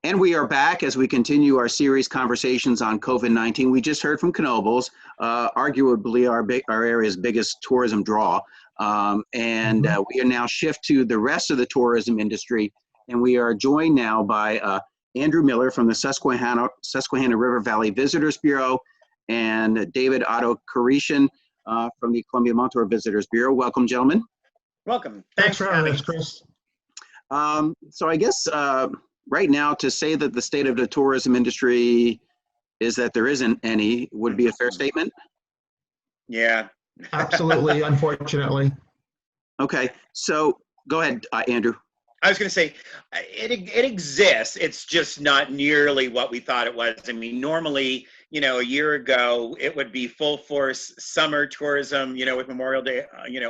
And we are back as we continue our series conversations on COVID-19. We just heard from Knoebels, arguably our area's biggest tourism draw. We are now shift to the rest of the tourism industry. And we are joined now by Andrew Miller from the Susquehanna River Valley Visitors Bureau and David Otto Karishan from the Columbia-Montour Visitors Bureau. Welcome, gentlemen. Welcome. Thanks for having us, Chris. So I guess right now, to say that the state of the tourism industry is that there isn't any would be a fair statement? Yeah. Absolutely, unfortunately. Okay, so go ahead, Andrew. I was going to say, it exists. It's just not nearly what we thought it was. I mean, normally, a year ago, it would be full force summer tourism, with Memorial Day,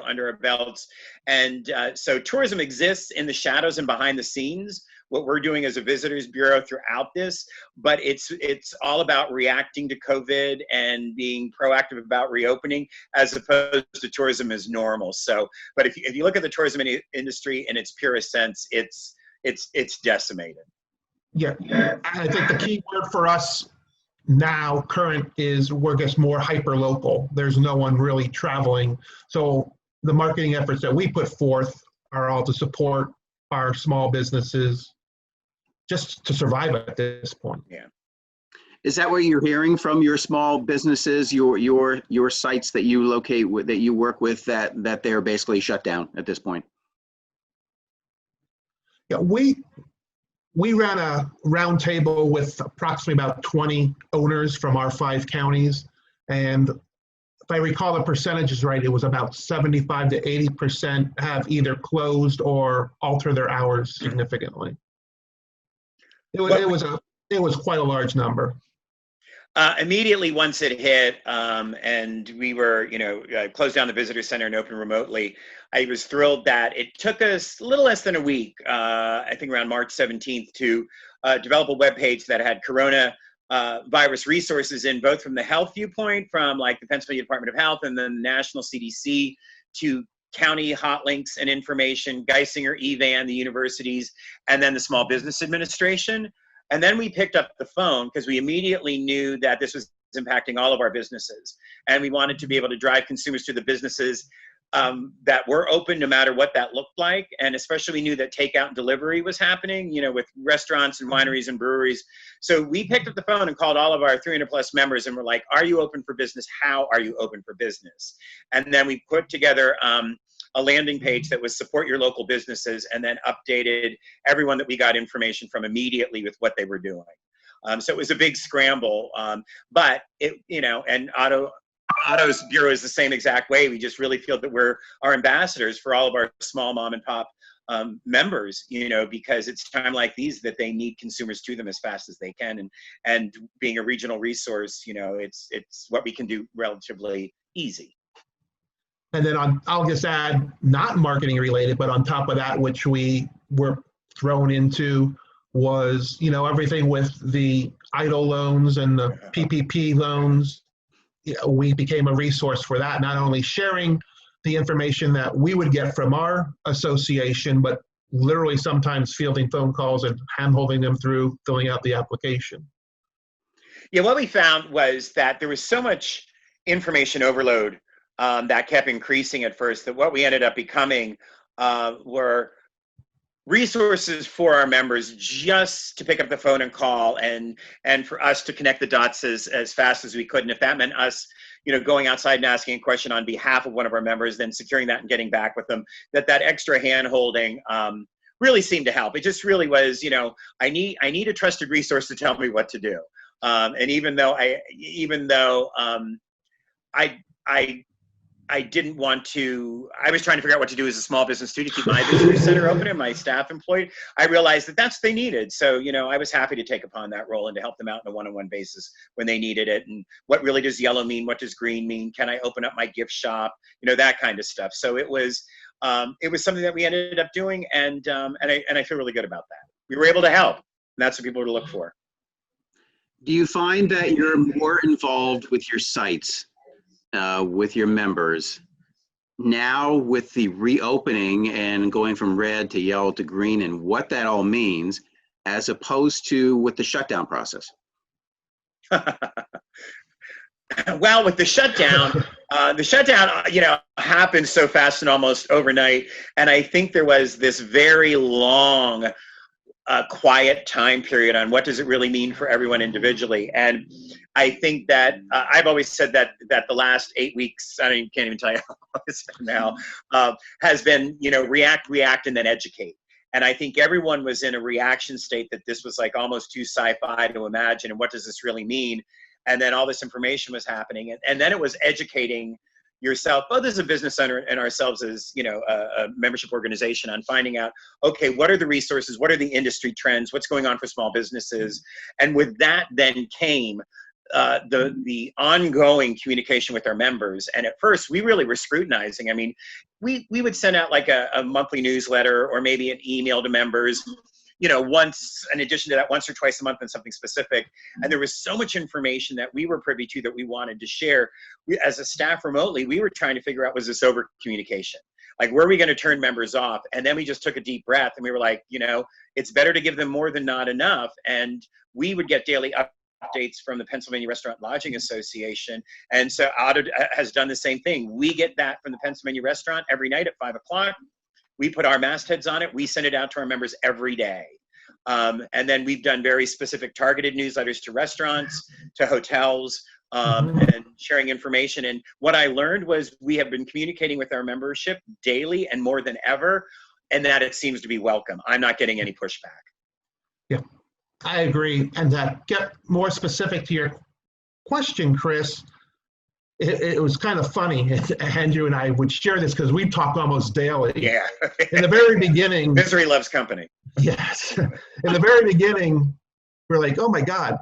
under our belts. And so tourism exists in the shadows and behind the scenes, what we're doing as a visitors bureau throughout this, but it's all about reacting to COVID and being proactive about reopening as opposed to tourism as normal. So, but if you look at the tourism industry in its purest sense, it's decimated. Yeah, I think the key word for us now, current, is we're just more hyper local. There's no one really traveling. So the marketing efforts that we put forth are all to support our small businesses just to survive at this point. Yeah. Is that what you're hearing from your small businesses, your sites that you locate with, that you work with, that they're basically shut down at this point? Yeah, we ran a round table with approximately about 20 owners from our 5 counties. And if I recall the percentages right, it was about 75 to 80% have either closed or altered their hours significantly. It was quite a large number. Immediately once it hit, and we were, closed down the visitor center and open remotely, I was thrilled that it took us a little less than a week, I think around March 17th, to develop a webpage that had coronavirus resources in, both from the health viewpoint, from like the Pennsylvania Department of Health and then the National CDC, to county hot links and information, Geisinger, EVAN, the universities, and then the Small Business Administration. And then we picked up the phone because we immediately knew that this was impacting all of our businesses. And we wanted to be able to drive consumers to the businesses that were open no matter what that looked like. And especially we knew that takeout and delivery was happening, with restaurants and wineries and breweries. So we picked up the phone and called all of our 300 plus members and were like, are you open for business? How are you open for business? And then we put together a landing page that was support your local businesses, and then updated everyone that we got information from immediately with what they were doing. So it was a big scramble, but and Otto's bureau is the same exact way. We just really feel that we're our ambassadors for all of our small mom and pop members, because it's time like these that they need consumers to them as fast as they can. And being a regional resource, it's what we can do relatively easy. And then I'll just add, not marketing related, but on top of that, which we were thrown into, was, everything with the EIDL loans and the PPP loans. We became a resource for that, not only sharing the information that we would get from our association, but literally sometimes fielding phone calls and hand-holding them through filling out the application. Yeah, what we found was that there was so much information overload that kept increasing at first, that what we ended up becoming were resources for our members just to pick up the phone and call, and for us to connect the dots as fast as we could. And if that meant us, going outside and asking a question on behalf of one of our members, then securing that and getting back with them, that extra hand holding really seemed to help. It just really was, I need a trusted resource to tell me what to do. And even though I didn't want to, I was trying to figure out what to do as a small business too, to keep my visitor center open and my staff employed. I realized that that's what they needed. So, I was happy to take upon that role and to help them out on a one-on-one basis when they needed it. And what really does yellow mean? What does green mean? Can I open up my gift shop? That kind of stuff. So it was something that we ended up doing, and I feel really good about that. We were able to help, and that's what people are to look for. Do you find that you're more involved with your sites, with your members, now with the reopening and going from red to yellow to green and what that all means, as opposed to with the shutdown process? Well, with the shutdown, happened so fast and almost overnight. And I think there was this very long, quiet time period on what does it really mean for everyone individually. And I think that I've always said that the last 8 weeks, can't even tell you how long it's been now, has been, react, and then educate. And I think everyone was in a reaction state that this was like almost too sci-fi to imagine. And what does this really mean? And then all this information was happening. And then it was educating yourself, both as a business owner and ourselves as, a membership organization, on finding out, okay, what are the resources? What are the industry trends? What's going on for small businesses? And with that then came the ongoing communication with our members. And at first we really were scrutinizing. I mean, we would send out like a monthly newsletter or maybe an email to members, once, in addition to that, once or twice a month on something specific. And there was so much information that we were privy to that we wanted to share. As a staff remotely, we were trying to figure out, was this over communication? Like, were we going to turn members off? And then we just took a deep breath and we were like, it's better to give them more than not enough. And we would get daily updates from the Pennsylvania Restaurant Lodging Association. And so Otto has done the same thing. We get that from the Pennsylvania Restaurant every night at 5 o'clock. We put our mastheads on it. We send it out to our members every day. And then we've done very specific targeted newsletters to restaurants, to hotels, and sharing information. And what I learned was we have been communicating with our membership daily and more than ever, and that it seems to be welcome. I'm not getting any pushback. Yeah, I agree. And to get more specific to your question, Chris, it was kind of funny. Andrew and I would share this because we talk almost daily. Yeah. In the very beginning. Misery loves company. Yes. In the very beginning, we're like, oh my God,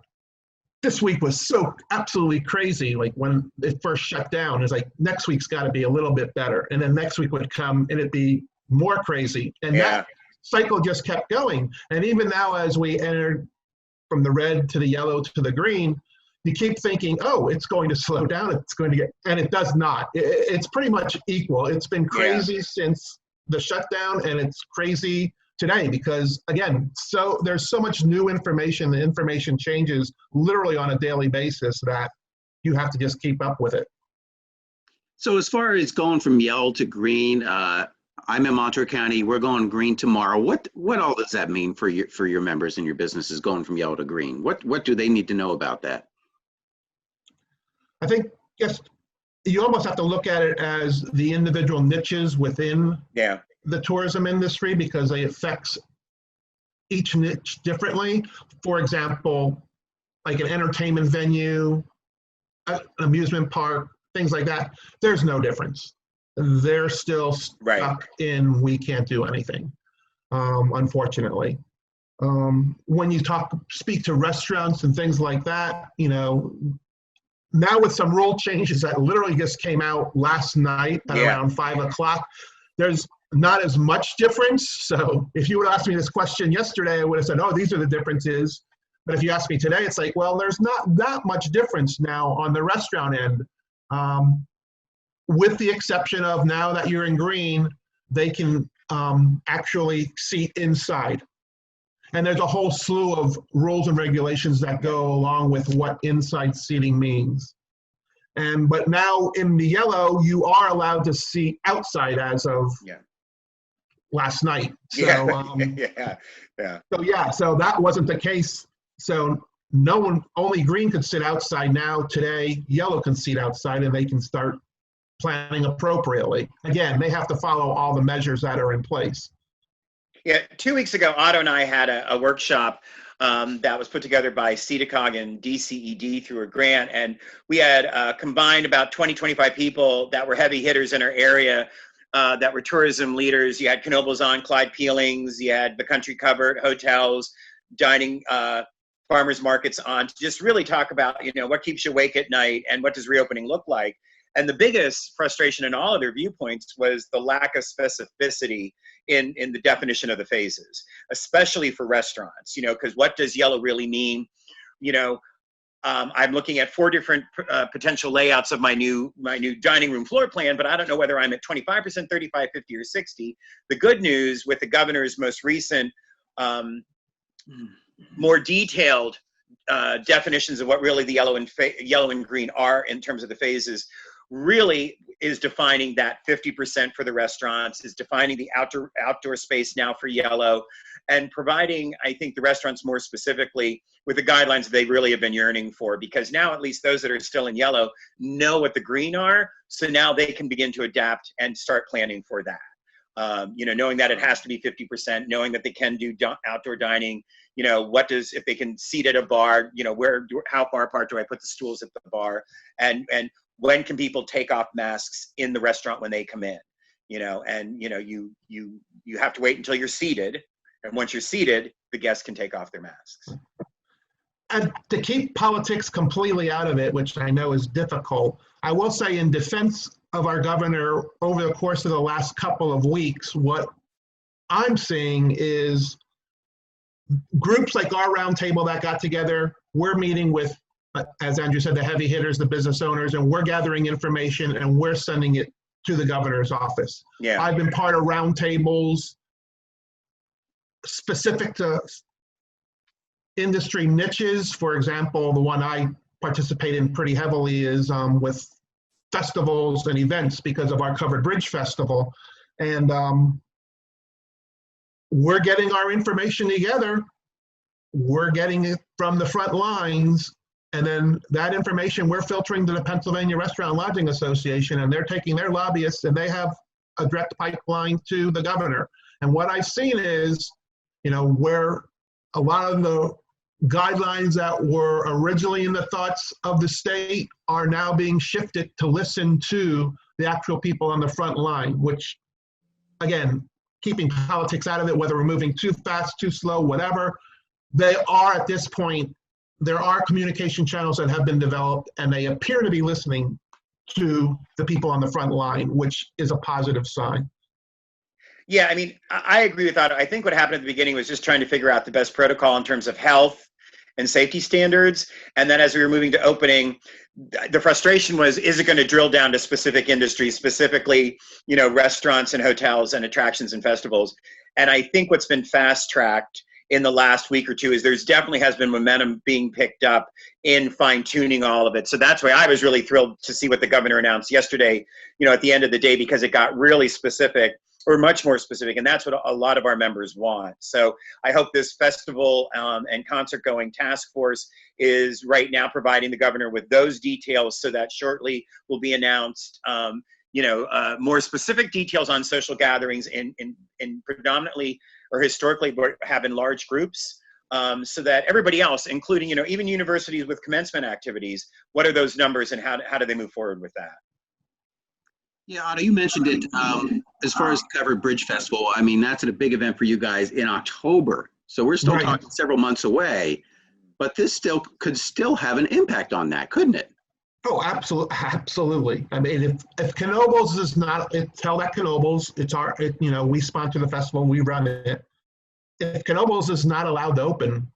this week was so absolutely crazy. Like when it first shut down, it's like, next week's got to be a little bit better. And then next week would come and it'd be more crazy. And that cycle just kept going. And even now, as we entered from the red to the yellow to the green, you keep thinking, oh, it's going to slow down. It's going to get, and it does not. It's pretty much equal. It's been crazy since the shutdown, and it's crazy today because, again, so there's so much new information. The information changes literally on a daily basis that you have to just keep up with it. So as far as going from yellow to green, I'm in Montour County. We're going green tomorrow. What all does that mean for your members and your businesses going from yellow to green? What do they need to know about that? I think just you almost have to look at it as the individual niches within the tourism industry because it affects each niche differently. For example, like an entertainment venue, an amusement park, things like that, there's no difference. They're still stuck in we can't do anything, unfortunately. When you speak to restaurants and things like that, now with some rule changes that literally just came out last night at around 5 o'clock, there's not as much difference. So if you would ask me this question yesterday, I would have said, oh, these are the differences. But if you ask me today, it's like, well, there's not that much difference now on the restaurant end. With the exception of now that you're in green, they can actually seat inside. And there's a whole slew of rules and regulations that go along with what inside seating means. But now in the yellow, you are allowed to seat outside as of last night. So, so that wasn't the case. So only green could sit outside now. Today, yellow can seat outside and they can start planning appropriately. Again, they have to follow all the measures that are in place. Yeah, 2 weeks ago, Otto and I had a workshop that was put together by CEDACOG and DCED through a grant. And we had combined about 25 people that were heavy hitters in our area that were tourism leaders. You had Knoebels on, Clyde Peelings, you had the Country Covered, hotels, dining, farmers markets on, to just really talk about, what keeps you awake at night and what does reopening look like. And the biggest frustration in all of their viewpoints was the lack of specificity in the definition of the phases, especially for restaurants, because what does yellow really mean? I'm looking at 4 different potential layouts of my new dining room floor plan, but I don't know whether I'm at 25%, 35, 50, or 60. The good news with the governor's most recent more detailed definitions of what really the yellow and green are in terms of the phases, really is defining that 50% for the restaurants, is defining the outdoor space now for yellow, and providing, I think, the restaurants more specifically with the guidelines they really have been yearning for, because now at least those that are still in yellow know what the green are, so now they can begin to adapt and start planning for that. Knowing that it has to be 50%, knowing that they can do outdoor dining, if they can seat at a bar, how far apart do I put the stools at the bar, and when can people take off masks in the restaurant when they come in, you have to wait until you're seated, and once you're seated, the guests can take off their masks. And to keep politics completely out of it, which I know is difficult, I will say in defense of our governor over the course of the last couple of weeks, what I'm seeing is groups like our roundtable that got together, we're meeting with, as Andrew said, the heavy hitters, the business owners, and we're gathering information and we're sending it to the governor's office. Yeah. I've been part of roundtables specific to industry niches. For example, the one I participate in pretty heavily is with festivals and events because of our Covered Bridge Festival. And we're getting our information together. We're getting it from the front lines. And then that information we're filtering to the Pennsylvania Restaurant and Lodging Association, and they're taking their lobbyists and they have a direct pipeline to the governor. And what I've seen is, where a lot of the guidelines that were originally in the thoughts of the state are now being shifted to listen to the actual people on the front line, which, again, keeping politics out of it, whether we're moving too fast, too slow, whatever, they are at this point, there are communication channels that have been developed and they appear to be listening to the people on the front line, which is a positive sign. Yeah, I mean, I agree with that. I think what happened at the beginning was just trying to figure out the best protocol in terms of health and safety standards. And then as we were moving to opening, the frustration was, is it going to drill down to specific industries, specifically, restaurants and hotels and attractions and festivals? And I think what's been fast-tracked in the last week or two is there's definitely has been momentum being picked up in fine-tuning all of it. So that's why I was really thrilled to see what the governor announced yesterday, at the end of the day, because it got really specific, or much more specific, and that's what a lot of our members want. So I hope this festival and concert-going task force is right now providing the governor with those details so that shortly will be announced more specific details on social gatherings in predominantly or historically have in large groups, so that everybody else, including, even universities with commencement activities, what are those numbers and how do they move forward with that? Yeah, Otto, you mentioned it. As far as the Covered Bridge Festival, I mean, that's a big event for you guys in October. So we're still talking several months away, but this could still have an impact on that, couldn't it? Oh, absolutely. I mean, if Knoebels is not, it's held at Knoebels, we sponsor the festival, we run it. If Knoebels is not allowed to open,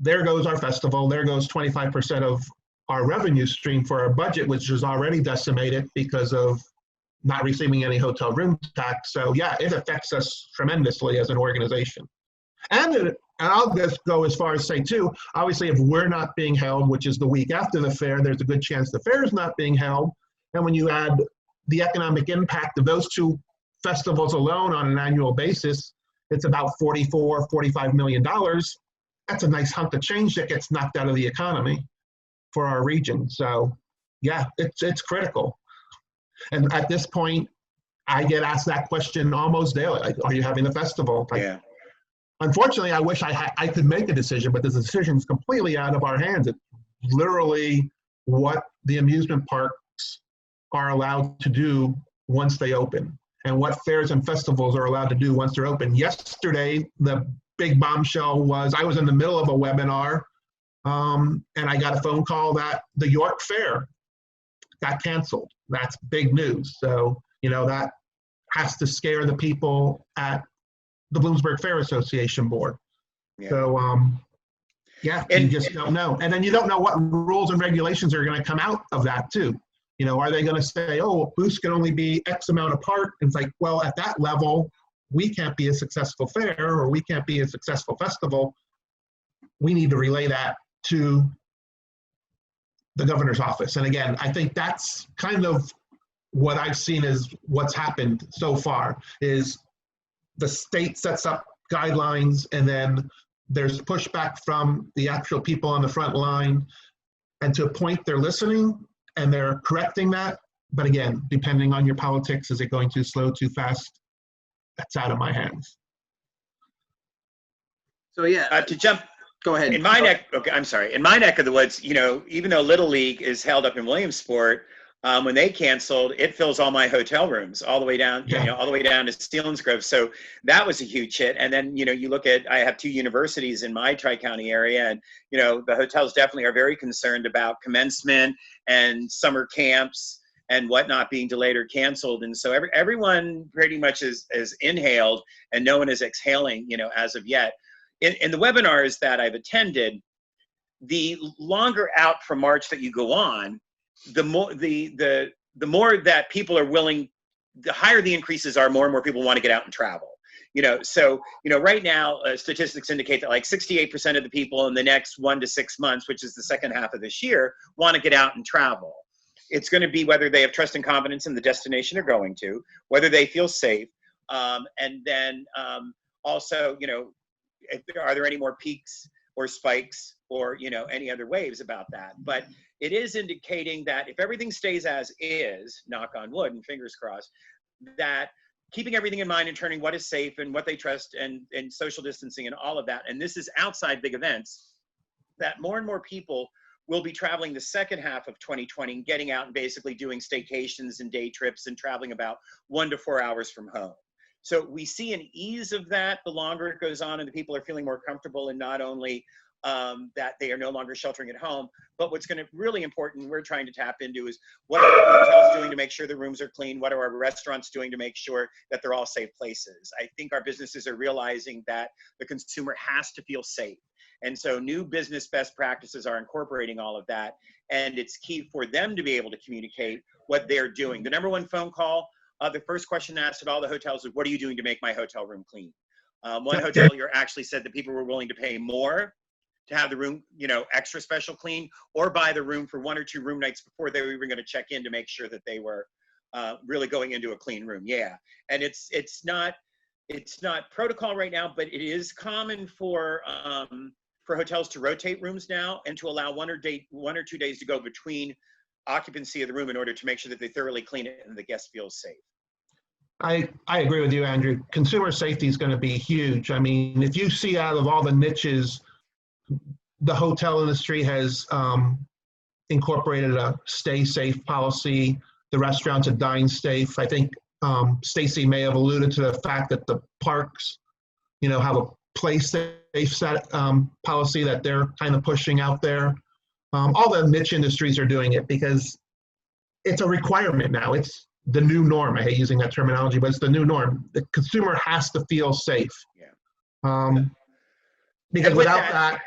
there goes our festival, there goes 25% of our revenue stream for our budget, which is already decimated because of not receiving any hotel room tax. So yeah, it affects us tremendously as an organization. And I'll just go as far as say too, obviously if we're not being held, which is the week after the fair, there's a good chance the fair is not being held. And when you add the economic impact of those two festivals alone on an annual basis, it's about $45 million. That's a nice hunk of change that gets knocked out of the economy for our region. So yeah, it's critical. And at this point, I get asked that question almost daily. Like, are you having a festival? Like, yeah. Unfortunately, I wish I could make a decision, but the decision is completely out of our hands. It's literally what the amusement parks are allowed to do once they open and what fairs and festivals are allowed to do once they're open. Yesterday, the big bombshell was I was in the middle of a webinar and I got a phone call that the York Fair got canceled. That's big news. So, that has to scare the people at the Bloomsburg Fair Association board. Yeah. So, you just don't know. And then you don't know what rules and regulations are going to come out of that too. Are they going to say, oh, booths can only be X amount apart? And it's like, well, at that level, we can't be a successful fair or we can't be a successful festival, we need to relay that to the governor's office. And again, I think that's kind of what I've seen is what's happened so far is the state sets up guidelines and then there's pushback from the actual people on the front line. And to a point, they're listening and they're correcting that. But again, depending on your politics, is it going too slow, too fast? That's out of my hands. So yeah, to jump, go ahead. In my neck, okay, I'm sorry. In my neck of the woods, you know, even though Little League is held up in Williamsport, when they canceled, it fills all my hotel rooms all the way down, you know, all the way down to Selinsgrove. So that was a huge hit. And then, you know, you look at, I have 2 universities in my Tri-County area, and, you know, the hotels definitely are very concerned about commencement and summer camps and whatnot being delayed or canceled. And so everyone pretty much is inhaled and no one is exhaling, you know, as of yet. In the webinars that I've attended, the longer out from March that you go on, the more the more that people are willing, the higher the increases are, more and more people want to get out and travel. You know, so, you know, right now, statistics indicate that like 68% of the people in the next 1 to 6 months, which is the second half of this year, want to get out and travel. It's going to be whether they have trust and confidence in the destination they're going to, whether they feel safe, and then also, you know, are there any more peaks or spikes or, you know, any other waves about that? But it is indicating that if everything stays as is, knock on wood and fingers crossed, that keeping everything in mind and turning what is safe and what they trust and social distancing and all of that, and this is outside big events, that more and more people will be traveling the second half of 2020 and getting out and basically doing staycations and day trips and traveling about 1 to 4 hours from home. So we see an ease of that the longer it goes on and the people are feeling more comfortable in not only that they are no longer sheltering at home, but what's going to really important we're trying to tap into is what are our hotels doing to make sure the rooms are clean? What are our restaurants doing to make sure that they're all safe places? I think our businesses are realizing that the consumer has to feel safe. And so new business best practices are incorporating all of that. And it's key for them to be able to communicate what they're doing. The number 1 phone call, the first question asked at all the hotels is, what are you doing to make my hotel room clean? One hotelier actually said that people were willing to pay more to have the room, you know, extra special clean, or buy the room for 1 or 2 room nights before they were even going to check in to make sure that they were really going into a clean room. Yeah, and it's not protocol right now, but it is common for hotels to rotate rooms now and to allow 1 or 2 days to go between occupancy of the room in order to make sure that they thoroughly clean it and the guest feels safe. I agree with you, Andrew. Consumer safety is going to be huge. I mean, if you see out of all the niches, the hotel industry has incorporated a stay safe policy. The restaurants are dine safe. I think Stacy may have alluded to the fact that the parks, you know, have a play safe set policy that they're kind of pushing out there. All the niche industries are doing it because it's a requirement now. It's the new norm. I hate using that terminology, but it's the new norm. The consumer has to feel safe. Yeah. Because without that,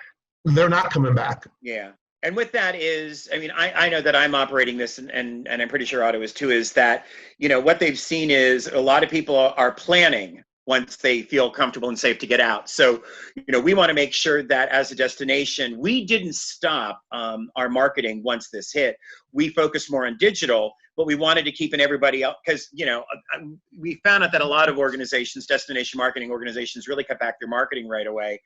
they're not coming back. Yeah. And with that is, I mean, I know that I'm operating this and I'm pretty sure Otto is too, is that, you know, what they've seen is a lot of people are planning once they feel comfortable and safe to get out. So, you know, we want to make sure that as a destination, we didn't stop our marketing once this hit. We focused more on digital, but we wanted to keep in everybody else because, you know, we found out that a lot of organizations, destination marketing organizations, really cut back their marketing right away.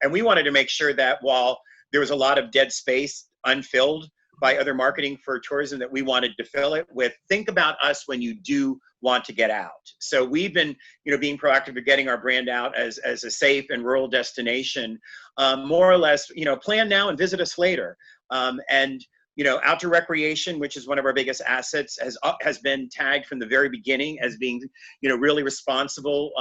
And we wanted to make sure that while there was a lot of dead space unfilled by other marketing for tourism, that we wanted to fill it with, think about us when you do want to get out. So we've been, you know, being proactive of getting our brand out as a safe and rural destination, more or less, you know, plan now and visit us later. And, you know, outdoor recreation, which is one of our biggest assets, has been tagged from the very beginning as being, you know, really responsible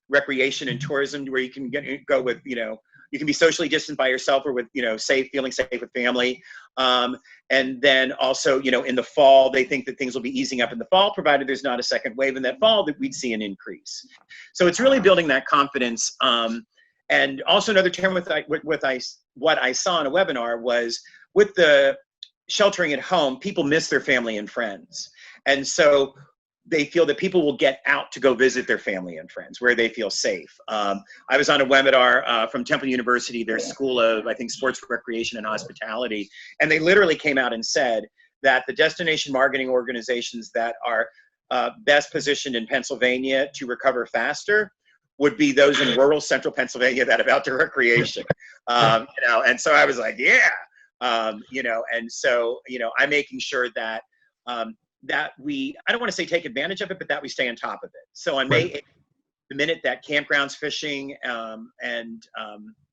recreation and tourism, where you can go with, you know, you can be socially distant by yourself or with, you know, feeling safe with family. And then also, you know, in the fall, they think that things will be easing up in the fall, provided there's not a second wave in that fall, that we'd see an increase. So it's really building that confidence. And also another term what I saw in a webinar was, with the sheltering at home, people miss their family and friends. And so they feel that people will get out to go visit their family and friends where they feel safe. I was on a webinar from Temple University, their School of, I think, Sports, Recreation, and Hospitality, and they literally came out and said that the destination marketing organizations that are best positioned in Pennsylvania to recover faster would be those in rural central Pennsylvania that have outdoor recreation. You know, and so I was like, yeah, you know, and so, you know, I'm making sure that that we, I don't want to say take advantage of it, but that we stay on top of it. So on May 8th, the minute that campgrounds, fishing, and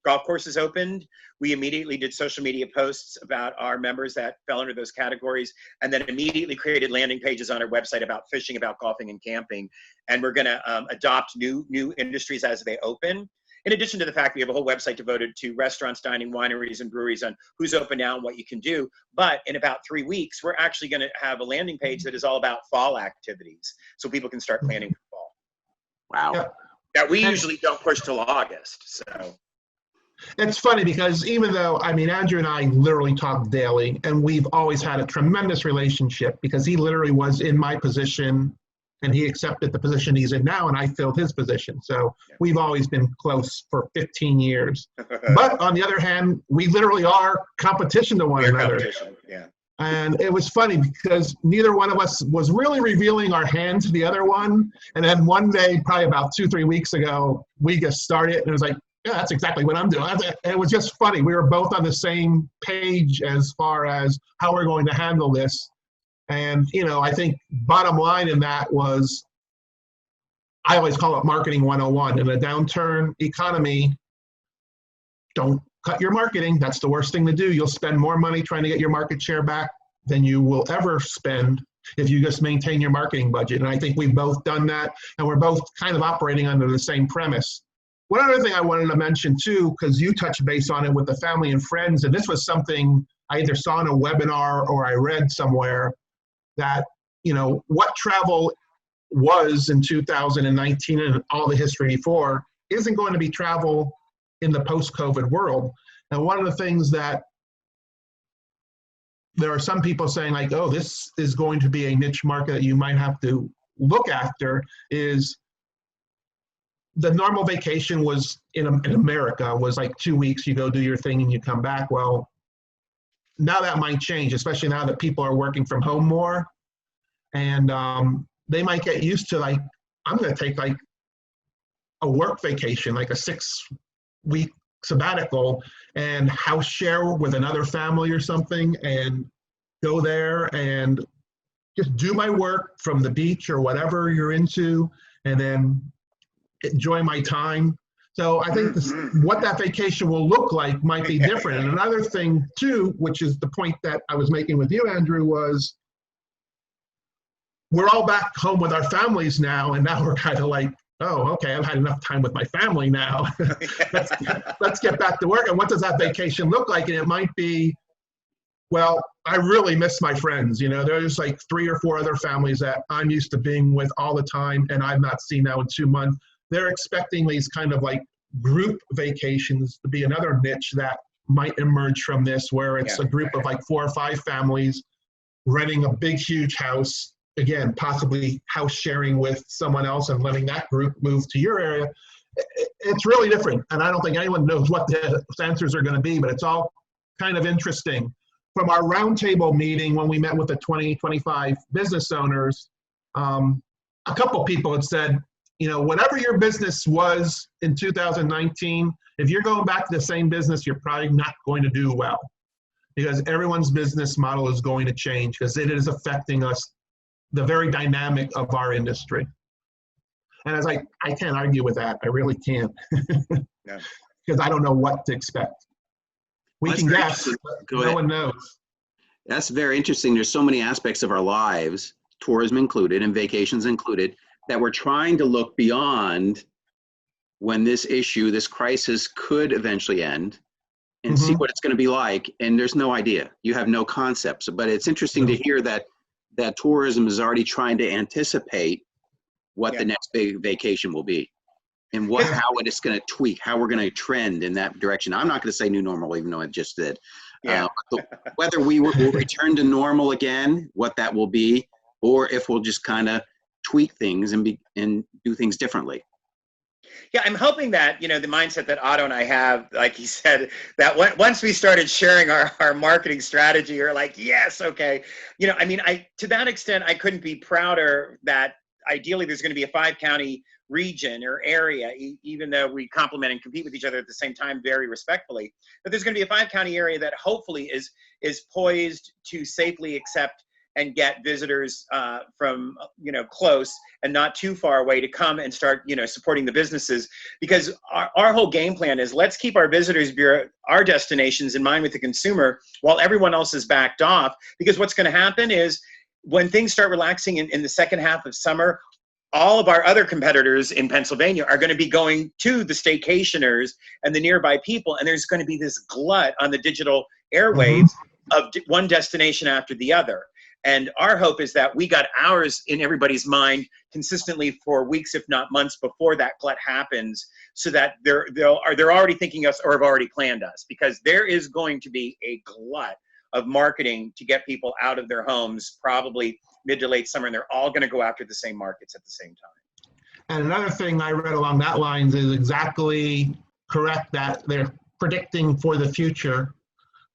golf courses opened, we immediately did social media posts about our members that fell under those categories, and then immediately created landing pages on our website about fishing, about golfing, and camping. And we're going to adopt new industries as they open. In addition to the fact we have a whole website devoted to restaurants, dining, wineries, and breweries on who's open now and what you can do. But in about 3 weeks, we're actually going to have a landing page that is all about fall activities, so people can start planning for fall. Wow. That we usually don't push till August. So it's funny because even though, I mean, Andrew and I literally talk daily, and we've always had a tremendous relationship because he literally was in my position and he accepted the position he's in now, and I filled his position. So we've always been close for 15 years. But on the other hand, we literally are competition to one another. Yeah. And it was funny because neither one of us was really revealing our hand to the other one. And then one day, probably about 2-3 weeks ago, we just started, and it was like, yeah, that's exactly what I'm doing. And it was just funny. We were both on the same page as far as how we're going to handle this. And, you know, I think bottom line in that was, I always call it marketing 101. In a downturn economy, don't cut your marketing. That's the worst thing to do. You'll spend more money trying to get your market share back than you will ever spend if you just maintain your marketing budget. And I think we've both done that, and we're both kind of operating under the same premise. One other thing I wanted to mention too, because you touched base on it with the family and friends, and this was something I either saw in a webinar or I read somewhere, that, you know, what travel was in 2019 and all the history before isn't going to be travel in the post-COVID world. And one of the things that there are some people saying, like, oh, this is going to be a niche market that you might have to look after, is the normal vacation was in America was like 2 weeks, you go do your thing and you come back. Well, now that might change, especially now that people are working from home more. And they might get used to, like, I'm going to take like a work vacation, like a 6-week sabbatical, and house share with another family or something, and go there and just do my work from the beach or whatever you're into, and then enjoy my time. So I think what that vacation will look like might be different. And another thing too, which is the point that I was making with you, Andrew, was we're all back home with our families now, and now we're kind of like, oh, okay, I've had enough time with my family now. let's get back to work. And what does that vacation look like? And it might be, well, I really miss my friends. You know, there's like 3 or 4 other families that I'm used to being with all the time, and I've not seen now in 2 months. They're expecting these kind of like group vacations to be another niche that might emerge from this, where it's a group of like 4 or 5 families renting a big, huge house, again, possibly house sharing with someone else and letting that group move to your area. It's really different. And I don't think anyone knows what the answers are going to be, but it's all kind of interesting. From our roundtable meeting, when we met with the 2025 business owners, a couple people had said, you know, whatever your business was in 2019, if you're going back to the same business, you're probably not going to do well, because everyone's business model is going to change, because it is affecting us, the very dynamic of our industry. And I was like, I can't argue with that. I really can't. Because I don't know what to expect. We can guess, but no one knows. That's very interesting. There's so many aspects of our lives, tourism included and vacations included, that we're trying to look beyond when this issue, this crisis could eventually end, and see what it's going to be like. And there's no idea. You have no concepts. But it's interesting to hear that tourism is already trying to anticipate what the next big vacation will be, and how it is going to tweak, how we're going to trend in that direction. I'm not going to say new normal, even though I just did. Whether we will return to normal again, what that will be, or if we'll just kind of tweak things and do things differently. Yeah, I'm hoping that, the mindset that Otto and I have, like he said, that once we started sharing our marketing strategy, you're like, yes, okay. To that extent, I couldn't be prouder that ideally there's going to be a 5-county region or area, even though we complement and compete with each other at the same time very respectfully, but there's going to be a 5-county area that hopefully is poised to safely accept and get visitors from close and not too far away to come and start supporting the businesses, because our whole game plan is, let's keep our visitors bureau, our destinations in mind with the consumer while everyone else is backed off, because what's going to happen is when things start relaxing in the second half of summer, all of our other competitors in Pennsylvania are going to be going to the staycationers and the nearby people, and there's going to be this glut on the digital airwaves of one destination after the other. And our hope is that we got ours in everybody's mind consistently for weeks, if not months, before that glut happens, so that they're already thinking us or have already planned us, because there is going to be a glut of marketing to get people out of their homes, probably mid to late summer, and they're all going to go after the same markets at the same time. And another thing I read along that lines is exactly correct, that they're predicting for the future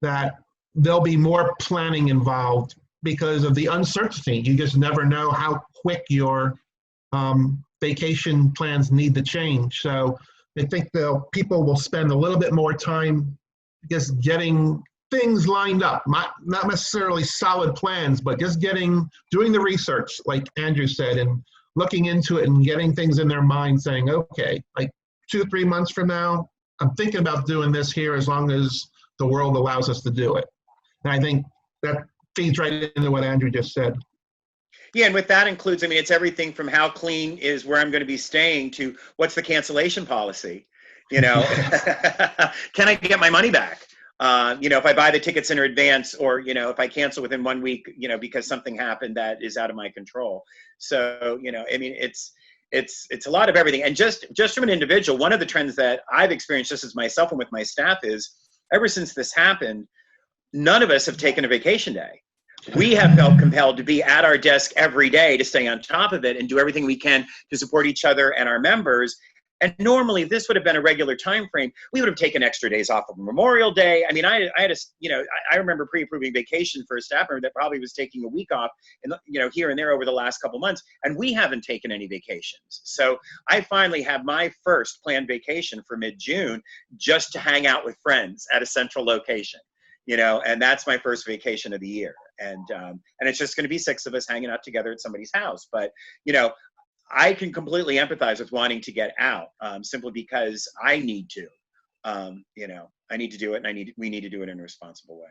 that there'll be more planning involved because of the uncertainty. You just never know how quick your vacation plans need to change. So I think people will spend a little bit more time just getting things lined up, not necessarily solid plans, but just doing the research, like Andrew said, and looking into it and getting things in their mind, saying, okay, like 2-3 months from now, I'm thinking about doing this here as long as the world allows us to do it. And I think that feeds right into what Andrew just said. Yeah, and with that includes, it's everything from how clean is where I'm going to be staying to what's the cancellation policy. Can I get my money back? If I buy the tickets in advance, or, if I cancel within 1 week, because something happened that is out of my control. So, it's a lot of everything. And just from an individual, one of the trends that I've experienced just as myself and with my staff is, ever since this happened, none of us have taken a vacation day. We have felt compelled to be at our desk every day to stay on top of it and do everything we can to support each other and our members. And normally, if this would have been a regular time frame, we would have taken extra days off of Memorial Day. I remember pre-approving vacation for a staff member that probably was taking a week off, and here and there over the last couple months, and we haven't taken any vacations. So I finally have my first planned vacation for mid-June, just to hang out with friends at a central location. And that's my first vacation of the year. And it's just going to be 6 of us hanging out together at somebody's house. But, I can completely empathize with wanting to get out, simply because I need to. I need to do it, and we need to do it in a responsible way.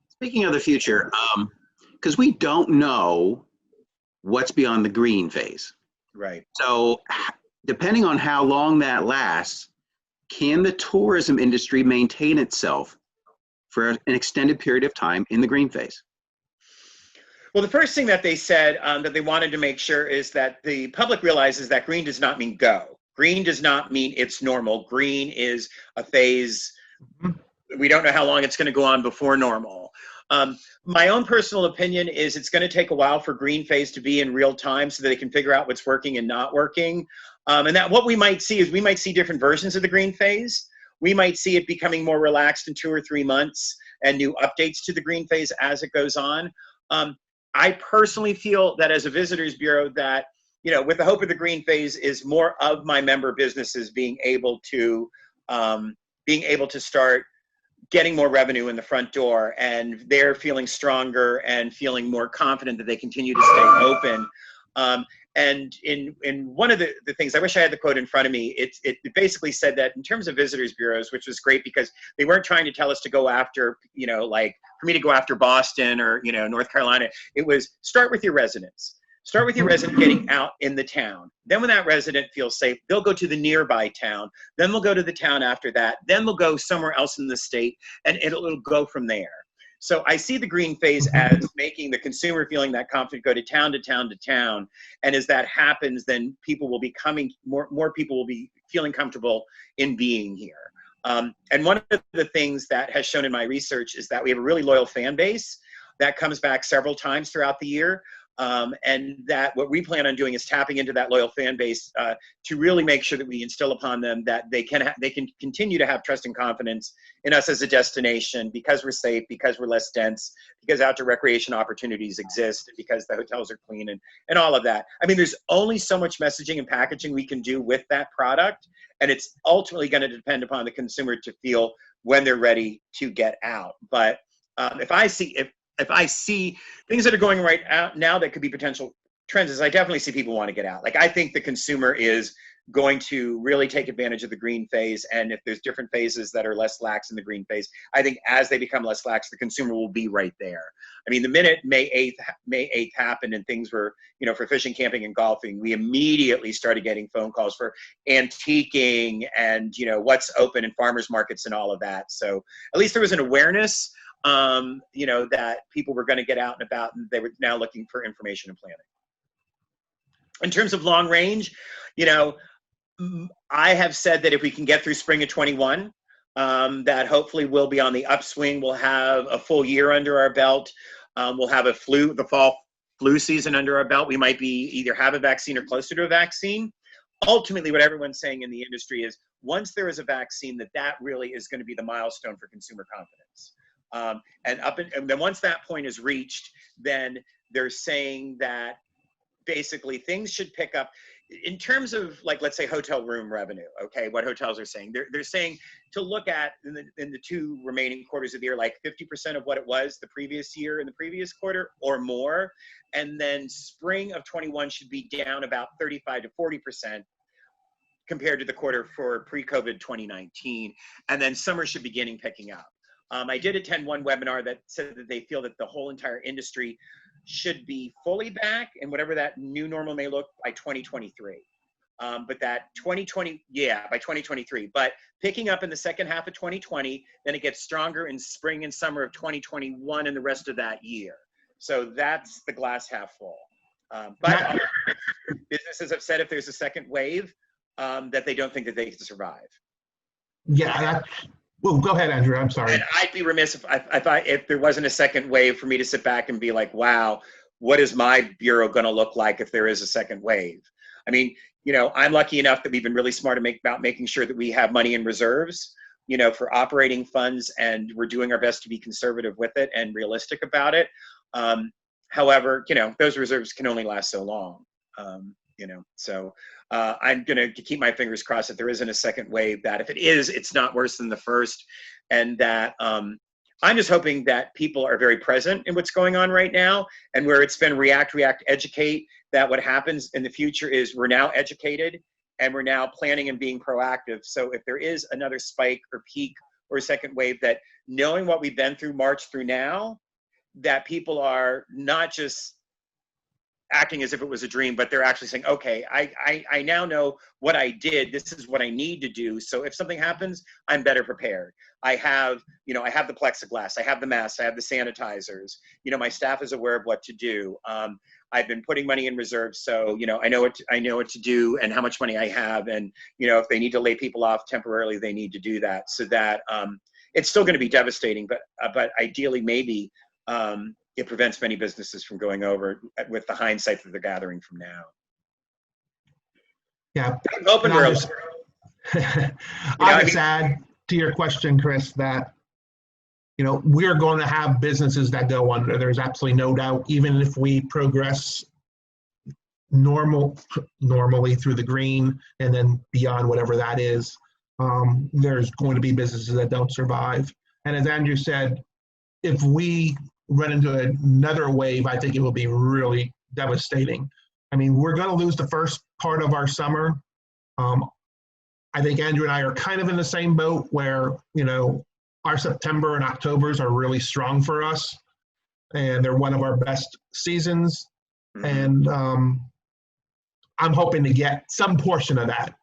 Speaking of the future, because we don't know what's beyond the green phase. Right. So depending on how long that lasts, can the tourism industry maintain itself for an extended period of time in the green phase? Well, the first thing that they said that they wanted to make sure is that the public realizes that green does not mean go. Green does not mean it's normal. Green is a phase. We don't know how long it's going to go on before normal. My own personal opinion is it's going to take a while for green phase to be in real time so that they can figure out what's working and not working. And that what we might see is we might see different versions of the green phase. We might see it becoming more relaxed in 2 or 3 months and new updates to the green phase as it goes on. I personally feel that as a visitors bureau that, with the hope of the green phase is more of my member businesses being able to start getting more revenue in the front door, and they're feeling stronger and feeling more confident that they continue to stay open. And in one of the things, I wish I had the quote in front of me, it basically said that in terms of visitors bureaus, which was great because they weren't trying to tell us to go after, like for me to go after Boston or, North Carolina, it was start with your residents. Start with your resident getting out in the town. Then when that resident feels safe, they'll go to the nearby town. Then they'll go to the town after that. Then they'll go somewhere else in the state, and it'll go from there. So I see the green phase as making the consumer feeling that confident, go to town to town to town. And as that happens, then people will be coming, more people will be feeling comfortable in being here. And one of the things that has shown in my research is that we have a really loyal fan base that comes back several times throughout the year. And that what we plan on doing is tapping into that loyal fan base to really make sure that we instill upon them that they can continue to have trust and confidence in us as a destination, because we're safe, because we're less dense, because outdoor recreation opportunities exist, because the hotels are clean, and all of that. I mean, there's only so much messaging and packaging we can do with that product, and it's ultimately going to depend upon the consumer to feel when they're ready to get out. But if I see things that are going right out now that could be potential trends, is I definitely see people want to get out. Like, I think the consumer is going to really take advantage of the green phase. And if there's different phases that are less lax in the green phase, I think as they become less lax, the consumer will be right there. I mean, the minute May 8th happened and things were, for fishing, camping, and golfing, we immediately started getting phone calls for antiquing and, what's open in farmers markets and all of that. So at least there was an awareness that people were going to get out and about, and they were now looking for information and planning. In terms of long range, I have said that if we can get through spring of 21, that hopefully we'll be on the upswing. We'll have a full year under our belt. We'll have the fall flu season under our belt. We might either have a vaccine or closer to a vaccine. Ultimately, what everyone's saying in the industry is once there is a vaccine, that really is going to be the milestone for consumer confidence. And then once that point is reached, then they're saying that basically things should pick up in terms of, like, let's say hotel room revenue. Okay, what hotels are saying, they're saying to look at in the 2 remaining quarters of the year, like 50% of what it was the previous year in the previous quarter or more, and then spring of 21 should be down about 35 to 40% compared to the quarter for pre-COVID 2019, and then summer should begin picking up. I did attend one webinar that said that they feel that the whole entire industry should be fully back, and whatever that new normal may look, by 2023. But that 2020, by 2023. But picking up in the second half of 2020, then it gets stronger in spring and summer of 2021 and the rest of that year. So that's the glass half full. But businesses have said if there's a second wave, that they don't think that they can survive. Yeah. Well, go ahead, Andrew. I'm sorry. And I'd be remiss if there wasn't a second wave for me to sit back and be like, wow, what is my bureau going to look like if there is a second wave? I mean, I'm lucky enough that we've been really smart about making sure that we have money in reserves, for operating funds, and we're doing our best to be conservative with it and realistic about it. However, those reserves can only last so long. So I'm going to keep my fingers crossed that there isn't a second wave, that if it is, it's not worse than the first, and that I'm just hoping that people are very present in what's going on right now, and where it's been react, educate, that what happens in the future is we're now educated and we're now planning and being proactive. So if there is another spike or peak or a second wave, that knowing what we've been through March through now, that people are not just acting as if it was a dream, but they're actually saying, okay, I now know what I did. This is what I need to do. So if something happens, I'm better prepared. I have the plexiglass, I have the masks, I have the sanitizers. My staff is aware of what to do. I've been putting money in reserves, so I know what to do and how much money I have. And if they need to lay people off temporarily, they need to do that. So that it's still going to be devastating, but ideally, maybe it prevents many businesses from going over with the hindsight that they're gathering from now. Yeah. I'm hoping we're I'll just add to your question, Chris, that we're going to have businesses that go under. There's absolutely no doubt. Even if we progress normally through the green and then beyond whatever that is, there's going to be businesses that don't survive. And as Andrew said, if we run into another wave, I think it will be really devastating. I mean, we're going to lose the first part of our summer. I think Andrew and I are kind of in the same boat where, our September and Octobers are really strong for us, and they're one of our best seasons. Mm-hmm. And I'm hoping to get some portion of that,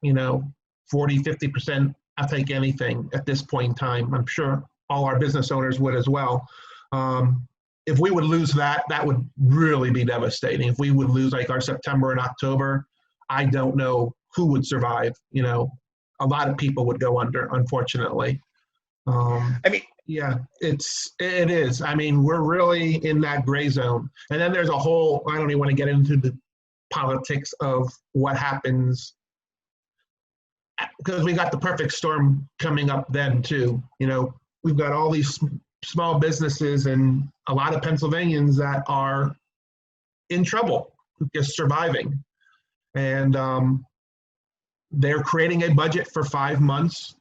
40, 50%. I'll take anything at this point in time. I'm sure all our business owners would as well. If we would lose that, that would really be devastating. If we would lose like our September and October, I don't know who would survive. A lot of people would go under, unfortunately. I mean, yeah, it is. I mean, we're really in that gray zone. And then there's a whole, I don't even want to get into the politics of what happens, because we got the perfect storm coming up then too. You know, we've got all these small businesses and a lot of Pennsylvanians that are in trouble, just surviving. And they're creating a budget for 5 months.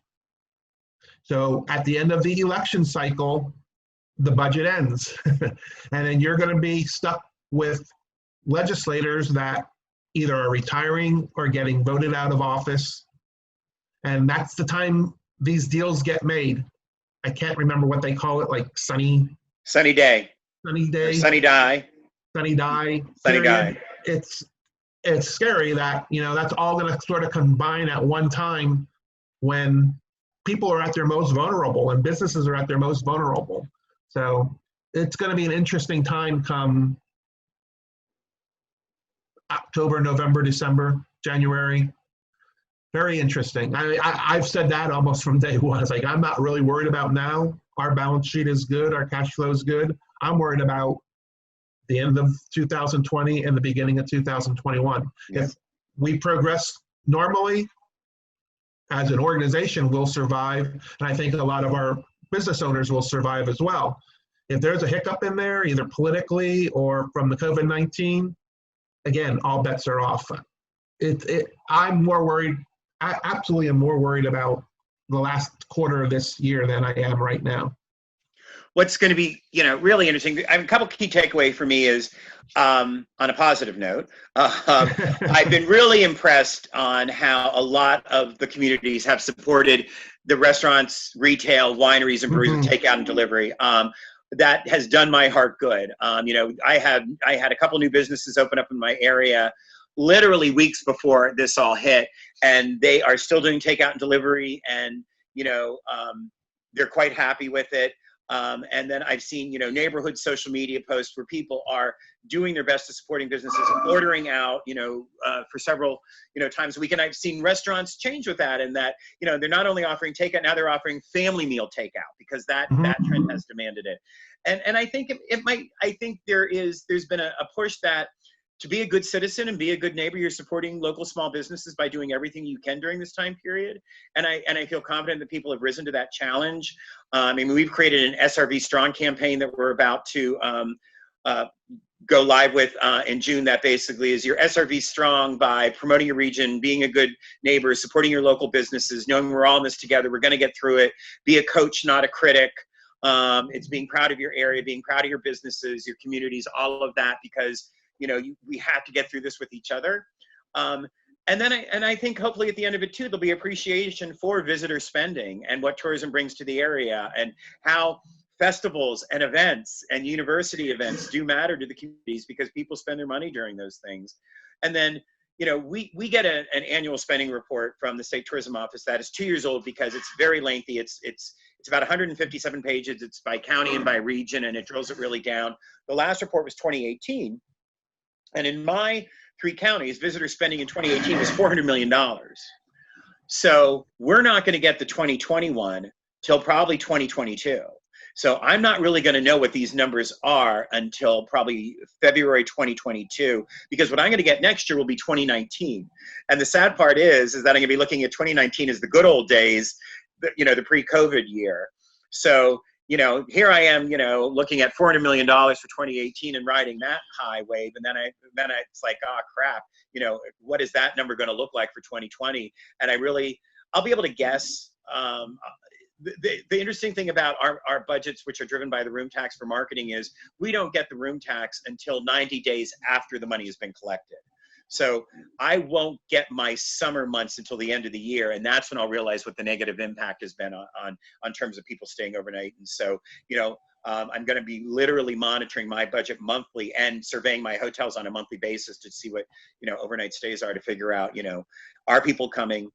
So at the end of the election cycle, the budget ends. And then you're going to be stuck with legislators that either are retiring or getting voted out of office. And that's the time these deals get made. I can't remember what they call it, like sunny day, sunny day, or sunny die, sunny die. It's scary that, you know, that's all going to sort of combine at one time when people are at their most vulnerable and businesses are at their most vulnerable. So it's going to be an interesting time come October, November, December, January. Very interesting. I've said that almost from day one. It's like, I'm not really worried about now. Our balance sheet is good. Our cash flow is good. I'm worried about the end of 2020 and the beginning of 2021. Yeah. If we progress normally, as an organization, we'll survive. And I think a lot of our business owners will survive as well. If there's a hiccup in there, either politically or from the COVID-19, again, all bets are off. I'm more worried. I absolutely am more worried about the last quarter of this year than I am right now. What's going to be, you know, really interesting. I mean, a couple key takeaway for me is, on a positive note, I've been really impressed on how a lot of the communities have supported the restaurants, retail, wineries, and breweries with takeout and delivery. That has done my heart good. You know, I had a couple new businesses open up in my area literally weeks before this all hit, and they are still doing takeout and delivery, and, you know, they're quite happy with it. And then I've seen, you know, neighborhood social media posts where people are doing their best to supporting businesses, ordering out, you know, for several, you know, times a week. And I've seen restaurants change with that, and that, you know, they're not only offering takeout, now they're offering family meal takeout, because that trend has demanded it. And I think I think there's been a push that, to be a good citizen and be a good neighbor, you're supporting local small businesses by doing everything you can during this time period. And I feel confident that people have risen to that challenge. I mean, we've created an SRV Strong campaign that we're about to go live with in June. That basically is your SRV Strong by promoting your region, being a good neighbor, supporting your local businesses, knowing we're all in this together, we're going to get through it. Be a coach, not a critic. It's being proud of your area, being proud of your businesses, your communities, all of that, because, you know, we have to get through this with each other. And then I think hopefully at the end of it too, there'll be appreciation for visitor spending and what tourism brings to the area, and how festivals and events and university events do matter to the communities, because people spend their money during those things. And then, you know, we get an annual spending report from the State Tourism Office that is 2 years old, because it's very lengthy. It's about 157 pages. It's by county and by region, and it drills it really down. The last report was 2018. And in my 3 counties, visitor spending in 2018 was $400 million. So we're not going to get the 2021 till probably 2022. So I'm not really going to know what these numbers are until probably February 2022, because what I'm going to get next year will be 2019. And the sad part is that I'm going to be looking at 2019 as the good old days, you know, the pre-COVID year. So, you know, here I am, you know, looking at $400 million for 2018 and riding that high wave. And then it's like, oh, crap, you know, what is that number going to look like for 2020? And I'll be able to guess. The interesting thing about our budgets, which are driven by the room tax for marketing, is we don't get the room tax until 90 days after the money has been collected. So I won't get my summer months until the end of the year, and that's when I'll realize what the negative impact has been on terms of people staying overnight. And so, you know, I'm going to be literally monitoring my budget monthly and surveying my hotels on a monthly basis to see what, you know, overnight stays are, to figure out, you know, are people coming?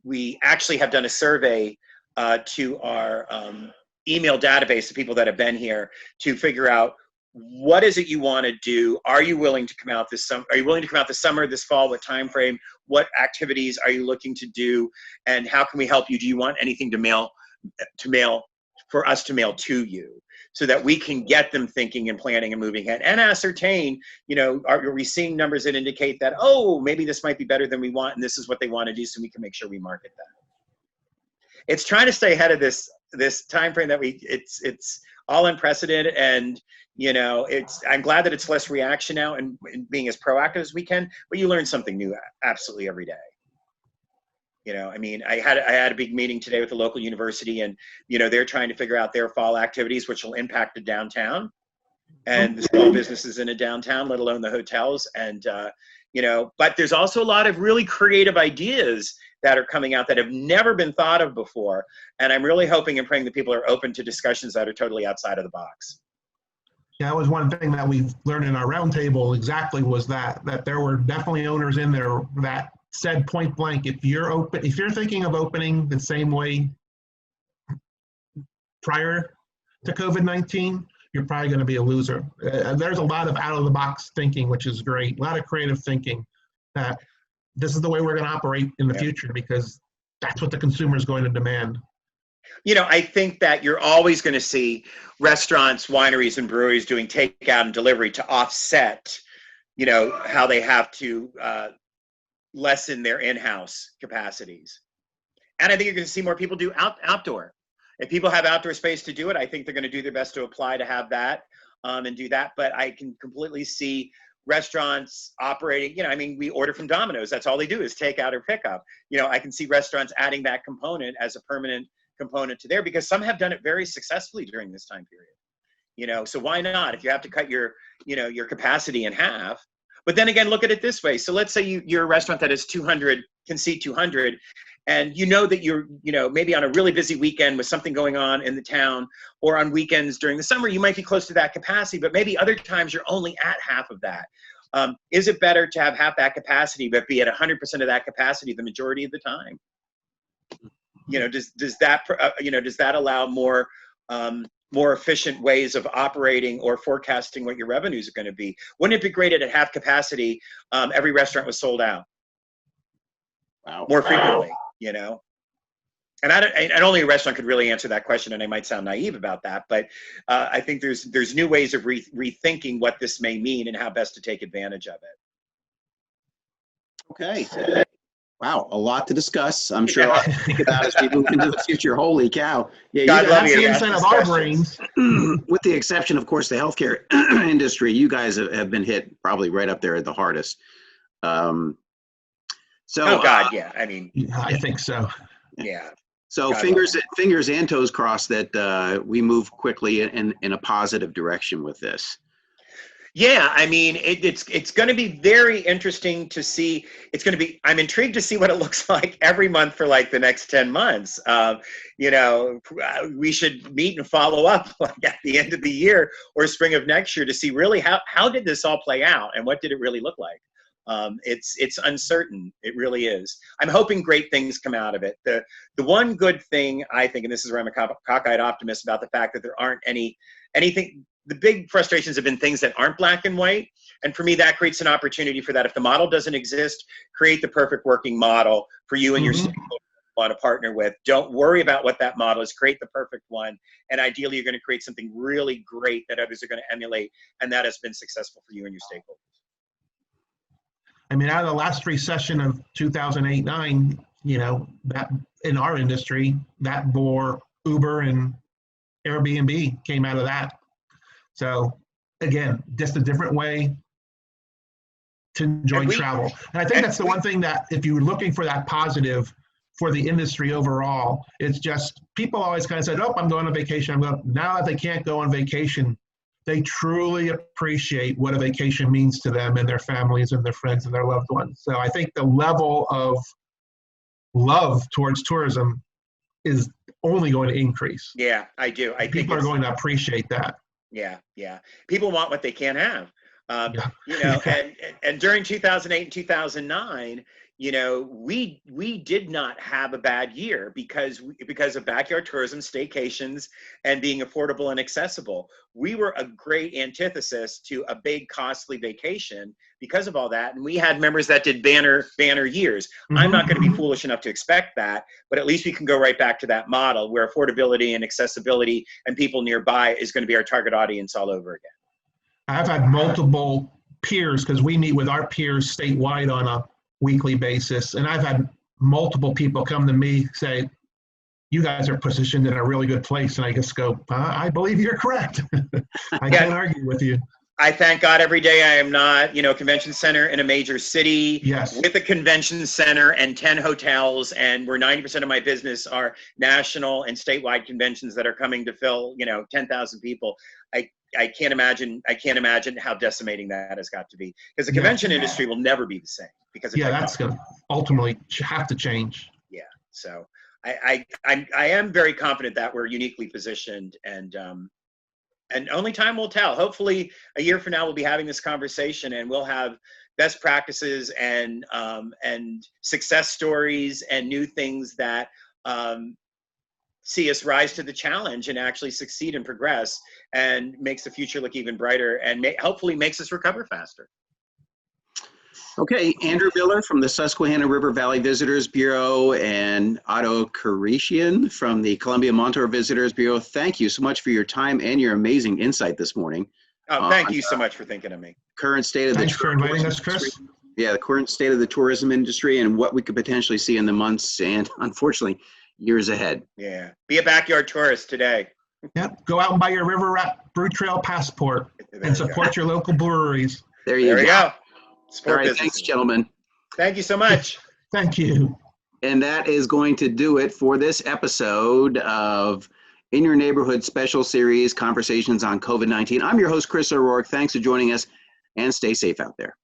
We actually have done a survey to our email database of people that have been here to figure out, what is it you want to do? Are you willing to come out this summer? Are you willing to come out this summer, this fall? What time frame? What activities are you looking to do? And how can we help you? Do you want anything to mail for us to mail to you, so that we can get them thinking and planning and moving ahead and ascertain, are we seeing numbers that indicate that, oh, maybe this might be better than we want, and this is what they want to do, so we can make sure we market that. It's trying to stay ahead of this time frame that it's all unprecedented, and I'm glad that it's less reaction now and being as proactive as we can, but you learn something new absolutely every day. I had a big meeting today with the local university, and they're trying to figure out their fall activities, which will impact the downtown and the small businesses in a downtown, let alone the hotels. And but there's also a lot of really creative ideas that are coming out that have never been thought of before, and I'm really hoping and praying that people are open to discussions that are totally outside of the box. Yeah, that was one thing that we've learned in our roundtable exactly, was that there were definitely owners in there that said point blank, if you're thinking of opening the same way prior to COVID-19, you're probably going to be a loser. There's a lot of out of the box thinking, which is great. A lot of creative thinking that this is the way we're going to operate in the future, because that's what the consumer is going to demand. I think that you're always going to see restaurants, wineries, and breweries doing takeout and delivery to offset, how they have to lessen their in-house capacities. And I think you're going to see more people do outdoor. If people have outdoor space to do it, I think they're going to do their best to apply to have that and do that. But I can completely see restaurants operating, we order from Domino's. That's all they do is take out or pick up. I can see restaurants adding that component as a permanent component to there, because some have done it very successfully during this time period. So why not? If you have to cut your capacity in half. But then again, look at it this way. So let's say you're a restaurant that is 200, can seat 200, and that you're, maybe on a really busy weekend with something going on in the town, or on weekends during the summer, you might be close to that capacity, but maybe other times you're only at half of that. Is it better to have half that capacity, but be at 100% of that capacity the majority of the time? Does that allow more efficient ways of operating or forecasting what your revenues are going to be? Wouldn't it be great at half capacity, every restaurant was sold out? Wow. More frequently, And only a restaurant could really answer that question, and I might sound naive about that, but I think there's new ways of rethinking what this may mean and how best to take advantage of it. Okay. Wow, a lot to discuss. I'm sure I'll think about as we move into the future. Holy cow. Yeah, God love That's you. the insight of our brains. With the exception, of course, the healthcare industry, you guys have been hit probably right up there at the hardest. Oh God, yeah. I think so. Yeah. So God fingers and toes crossed that we move quickly in a positive direction with this. Yeah, it's going to be very interesting to see. I'm intrigued to see what it looks like every month for like the next 10 months. We should meet and follow up like at the end of the year or spring of next year to see really how did this all play out and what did it really look like. It's uncertain. It really is. I'm hoping great things come out of it. The one good thing I think, and this is where I'm a cockeyed optimist about the fact that there aren't anything. The big frustrations have been things that aren't black and white. And for me, that creates an opportunity for that. If the model doesn't exist, create the perfect working model for you and your stakeholders you want to partner with. Don't worry about what that model is. Create the perfect one. And ideally, you're going to create something really great that others are going to emulate. And that has been successful for you and your stakeholders. Out of the last recession of 2008-9, that in our industry, that bore Uber and Airbnb came out of that. So again, just a different way to enjoy travel. And I think that's the one thing that if you're looking for that positive for the industry overall, it's just people always kind of said, oh, I'm going on vacation. Now that they can't go on vacation, they truly appreciate what a vacation means to them and their families and their friends and their loved ones. So I think the level of love towards tourism is only going to increase. Yeah, I do. I think people are going to appreciate that. Yeah. People want what they can't have. And during 2008 and 2009, you know, we did not have a bad year because of backyard tourism, staycations, and being affordable and accessible. We were a great antithesis to a big costly vacation because of all that. And we had members that did banner years. I'm not going to be foolish enough to expect that, but at least we can go right back to that model where affordability and accessibility and people nearby is going to be our target audience all over again. I've had multiple peers, because we meet with our peers statewide on a weekly basis, and I've had multiple people come to me say, you guys are positioned in a really good place, and I just go, I believe you're correct. I can't argue with you. I thank God every day I am not, you know, a convention center in a major city with a convention center and 10 hotels, and where 90% of my business are national and statewide conventions that are coming to fill, you know, 10,000 people. I can't imagine how decimating that has got to be, because the convention industry will never be the same because of that's going to ultimately have to change. Yeah. So I am very confident that we're uniquely positioned, and only time will tell. Hopefully a year from now, we'll be having this conversation and we'll have best practices and success stories and new things that see us rise to the challenge and actually succeed and progress, and makes the future look even brighter, and hopefully makes us recover faster. Okay, Andrew Miller from the Susquehanna River Valley Visitors Bureau and Otto Karishian from the Columbia-Montour Visitors Bureau, thank you so much for your time and your amazing insight this morning. Oh, thank you so much for thinking of me. Current state of Thanks for inviting us, Chris. Yeah, the current state of the tourism industry and what we could potentially see in the months and, unfortunately, years ahead. Yeah, be a backyard tourist today. Yep, go out and buy your River Rat Brew Trail passport and support your local breweries. There you go. Sport All right, thanks, gentlemen. Thank you so much. Thank you. And that is going to do it for this episode of In Your Neighborhood Special Series, Conversations on COVID-19. I'm your host, Chris O'Rourke. Thanks for joining us, and stay safe out there.